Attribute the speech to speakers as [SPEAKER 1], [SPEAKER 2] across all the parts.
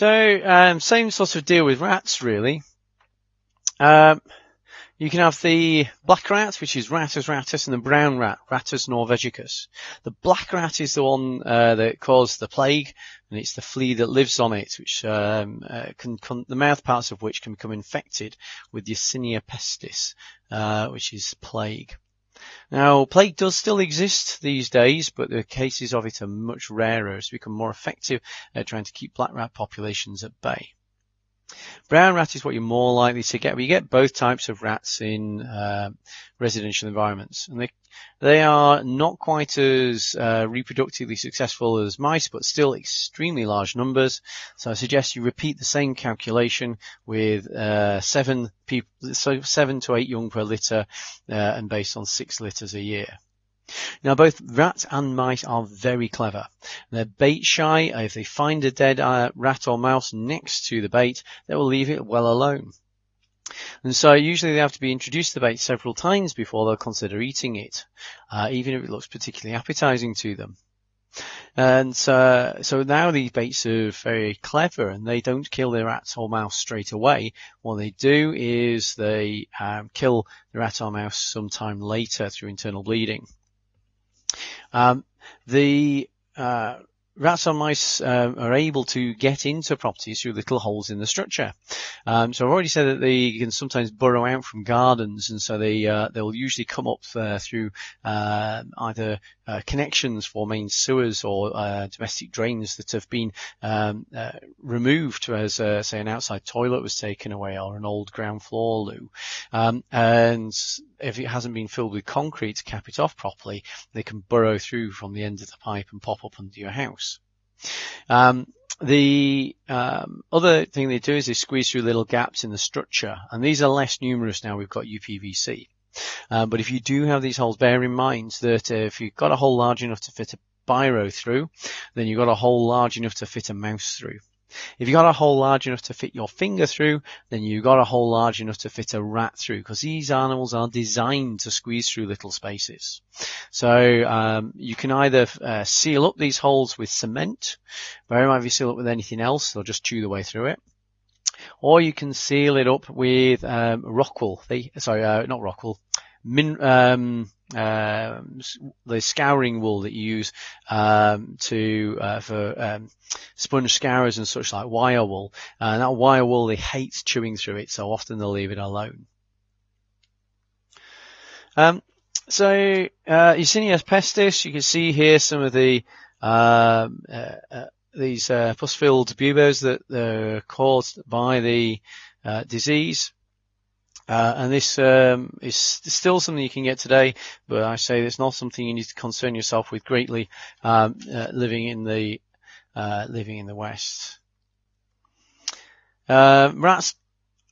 [SPEAKER 1] Same sort of deal with rats, really. You can have the black rat, which is Rattus rattus, and the brown rat, Rattus norvegicus. The black rat is the one that caused the plague, and it's the flea that lives on it, which the mouth parts of which can become infected with Yersinia pestis, which is plague. Now, plague does still exist these days, but the cases of it are much rarer. It's become more effective at trying to keep black rat populations at bay. Brown rat is what you're more likely to get. We get both types of rats in residential environments, and they are not quite as reproductively successful as mice, but still extremely large numbers. So I suggest you repeat the same calculation with 7 to 8 young per litter, and based on 6 litters a year. Now, both rats and mice are very clever. They're bait shy. If they find a dead rat or mouse next to the bait, they will leave it well alone. And so usually they have to be introduced to the bait several times before they'll consider eating it, even if it looks particularly appetizing to them. And so now these baits are very clever, and they don't kill the rat or mouse straight away. What they do is they kill the rat or mouse sometime later through internal bleeding. The rats and mice are able to get into properties through little holes in the structure. So I've already said that they can sometimes burrow out from gardens, and so they'll usually come up through either connections for main sewers or domestic drains that have been removed as, say, an outside toilet was taken away or an old ground floor loo. And if it hasn't been filled with concrete to cap it off properly, they can burrow through from the end of the pipe and pop up under your house. The other thing they do is they squeeze through little gaps in the structure, and these are less numerous now we've got UPVC. But if you do have these holes, bear in mind that if you've got a hole large enough to fit a biro through, then you've got a hole large enough to fit a mouse through. If you've got a hole large enough to fit your finger through, then you've got a hole large enough to fit a rat through, because these animals are designed to squeeze through little spaces. So you can either seal up these holes with cement. Bear in mind, if you seal up with anything else, they'll just chew their way through it. Or you can seal it up with rockwool. Not rockwool. The scouring wool that you use for sponge scourers and such, like wire wool. And that wire wool, they hate chewing through it, so often they'll leave it alone. Yersinia pestis, you can see here some of the these pus-filled buboes that are caused by the disease. And this is still something you can get today, but I say it's not something you need to concern yourself with greatly living in the West. Rats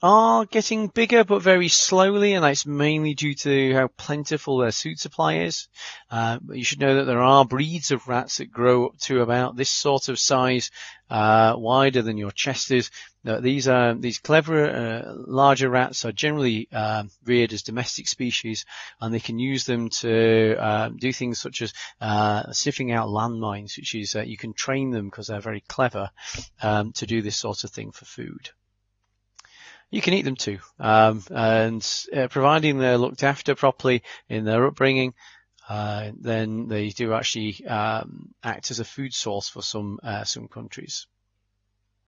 [SPEAKER 1] are getting bigger, but very slowly, and that's mainly due to how plentiful their food supply is. But you should know that there are breeds of rats that grow up to about this sort of size, wider than your chest is. These clever, larger rats are generally reared as domestic species, and they can use them to do things such as sniffing out landmines, which is you can train them because they're very clever to do this sort of thing for food. You can eat them too, and providing they're looked after properly in their upbringing, then they do actually act as a food source for some countries.